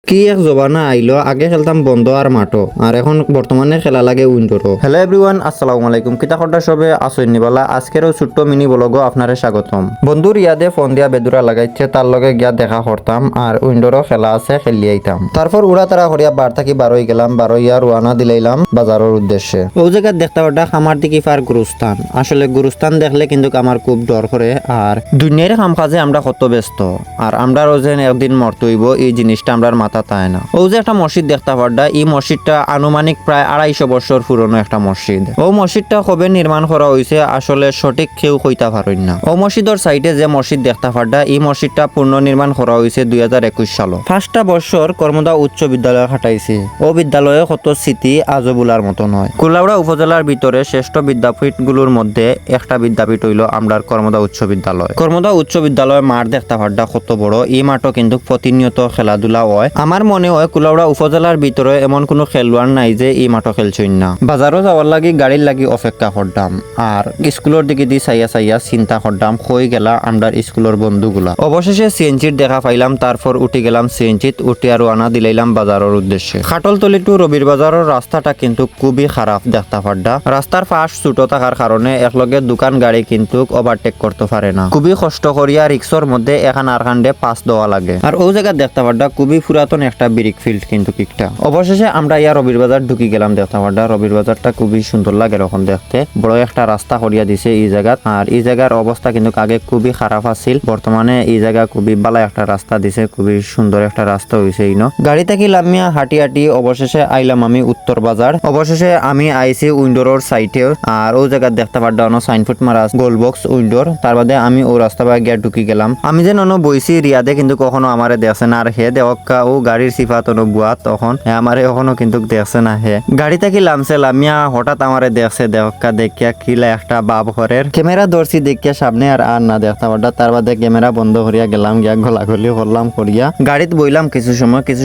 কি এক জবানা আইলো, আগে খেলতাম বন্ধ আর মাঠো, আর এখন বর্তমানে খেলা লাগে উইন্ডোরও। হ্যালো এভরিওয়ান, আসসালামু আলাইকুম। কিতা খটা সবে আসই নিবালা। আজকেরও ছোট্ট মিনি ব্লগও আপনারে স্বাগতম। বন্ধুর ইয়াদে ফোন দিয়া বেদুরা লাগাইছে, তার লগে গিয়া দেখা করতাম আর উইন্ডোরও খেলা আছে, খেলি আইতাম। তারপর উড়া তারা করিয়া বার থাকি বারোই গেলাম, বারোইয়া রোয়ানা দিলাইলাম বাজারের উদ্দেশ্যে। ও জায়গা দেখতে পারটা খামার দিকে ফার গুরুস্থান। আসলে গুরুস্থান দেখলে কিন্তু আমার খুব ডর করে, আর দুনিয়ার কাম কাজে আমরা কত ব্যস্ত, আর আমরা রোজেন একদিন মরতইব এই জিনিসটা আমরা মাথা তাই না। ও যে একটা মসজিদ দেখতে পারডা, এই মসজিদটা আনুমানিক প্রায় 250 বছর পুরনো একটা মসজিদ। ও মসজিদটা কবে নির্মাণ করা হয়েছে আসলে সঠিক কেউ কইতা পারেন না। ও মসজিদের সাইডে যে মসজিদ দেখতে পারডা, এই মসজিদটা পুনর্নির্মাণ করা হয়েছে 2021 সালে। 5টা বছর কর্মদা উচ্চ বিদ্যালয়ে খাটাইছে। ও বিদ্যালয়ে কত স্মৃতি আজও বলার মতো নয়। কুলাউড়া উপজেলার ভিতরে শ্রেষ্ঠ বিদ্যাপীঠগুলোর মধ্যে একটা বিদ্যাপীঠ হইল আমরার কর্মদা উচ্চ বিদ্যালয়। কর্মদা উচ্চ বিদ্যালয় মাঠ দেখতে পারডা কত বড়। এই মাঠও কিন্তু প্রতিনিয়ত খেলাধুলা হয়। আমার মনে হয় কুলাউড়া উপজেলার ভিতরে এমন কোনো খেলোয়াড় নাই যে এই মাঠও খেলছই না। বাজারও যাওয়ার লাগি গাড়ির লাগি অপেক্ষা করতাম, আর স্কুলের দিকে দি চাইয়া চাইয়া চিন্তা করতাম কই গেলা আমরা স্কুলের বন্ধুগুলা। অবশেষে সিএনজির দেখা পাইলাম, তারপর উঠে গেলাম সিএনজিত, উঠে আর রানা দিলাইলাম বাজারের উদ্দেশ্যে। খাটলতলি টু রবির বাজারের রাস্তাটা কিন্তু খুবই খারাপ দেখতে পারডা। রাস্তার পাশ ছোট থাকার কারণে একলগে দোকান গাড়ি কিন্তু ওভারটেক করতে পারে না। খুবই কষ্ট করিয়া রিক্সর মধ্যে এখান আর খান্ডে পাস দেওয়া লাগে। আর ও জায়গা দেখতে পারডা খুবই পুরাতন একটা ব্রিক ফিল্ড কিন্তু কিকটা। অবশেষে আমরা ইয়া রবির বাজার ঢুকি গেলাম দেখতে পারডা। রবির বাজারটা খুবই সুন্দর লাগে এখন দেখতে। বড় একটা রাস্তা করিয়া দিছে এই জায়গা, আর এই জায়গার অবস্থা কিন্তু আগে খুবই খারাপ আছিল। বর্তমানে এই জায়গা খুবই ভালো একটা রাস্তা দিছে, খুবই সুন্দর একটা রাস্তা হয়েছে ইনো। গাড়ি থেকে লামিয়া হাঁটি হাঁটি অবশেষে আইলাম আমি উত্তর বাজার। অবশেষে আমি আইছি উইন্ডোর সাইটে, আর ও জায়গা দেখতে পারডা অন সাইনফুট মারা গোল বক্স উইন্ডোর। তার বাদে আমি ও রাস্তা বাই গিয়া ঢুকি গেলাম। আমি যেন বইছি রিয়াদে কিন্তু কখনো আমারে দেখছে না, আর হে দেওয়া ও গাড়ির সিফাত বুয়া তখন আমারে এখনো কিন্তু দেখছে না। হে গাড়ি থেকে লামছে, লামিয়া হঠাৎ আমারে দেখছে, দেখা দেখিয়া কিলা একটা বাপ ঘরের ক্যামেরা ধরছি দেখিয়া সামনে আর না দেখতে পারটা। তার বাদে ক্যামেরা বন্ধ করিয়া গেলাম, গিয়া গলাগলি করলাম করিয়া গাড়িত বইলাম কিছু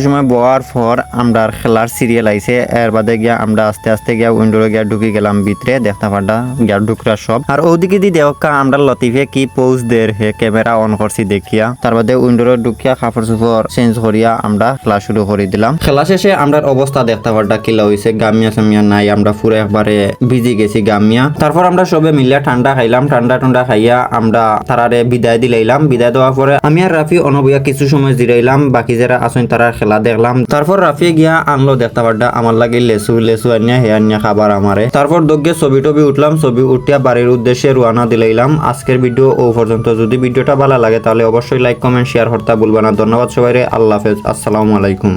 সময় বওয়ার পর আমরা খেলার সিরিয়াল আইছে। এর বাদে গিয়া আমরা আস্তে আস্তে গিয়া উইন্ডোরে গিয়া ঢুকি গেলাম ভিতরে দেখতে পারটা গিয়া ঢুকরা সব। আর ওদিকে দি দেখা আমরা লতিফে কি পোজ দের হে ক্যামেরা অন করছি দেখিয়া। তার বাদে উইন্ডোরে ঢুকিয়া কাপড় চোপড় চেঞ্জ করিয়া আমরা খেলা শুরু করে দিলাম। খেলা শেষে আমরা অবস্থা দেখতে পারটা কিলা হয়েছে, গামিয়া সামিয়া নাই, আমরা পুরো একবারে ভিজি গেছি গামিয়া। তারপর আমরা সবে মিলিয়া ঠান্ডা খাইলাম, ঠান্ডা খাইয়া আমরা তারারে বিদায় দিলাইলাম। বিদায় দেওয়ার পরে আমি আর রাফি অনবইয়া কিছু সময় জিরাইলাম, বাকি যারা আসেন তারা খেলা দেখলাম। তারপর রাফি গিয়া আনলো দেখতে পারটা আমার লাগে লেসু আনিয়া হে আনিয়া খাবার আমারে। তারপর দগ্গে ছবি টবি উঠলাম, ছবি উঠিয়া বাড়ির উদ্দেশ্যে রওনা দিলাইলাম। আজকের ভিডিও ও পর্যন্ত। যদি ভিডিওটা ভালো লাগে তাহলে অবশ্যই লাইক কমেন্ট শেয়ার করতে ভুলবা না। ধন্যবাদ সবাইরে, আল্লাহ হাফেজ, আসসালামু আলাইকুম।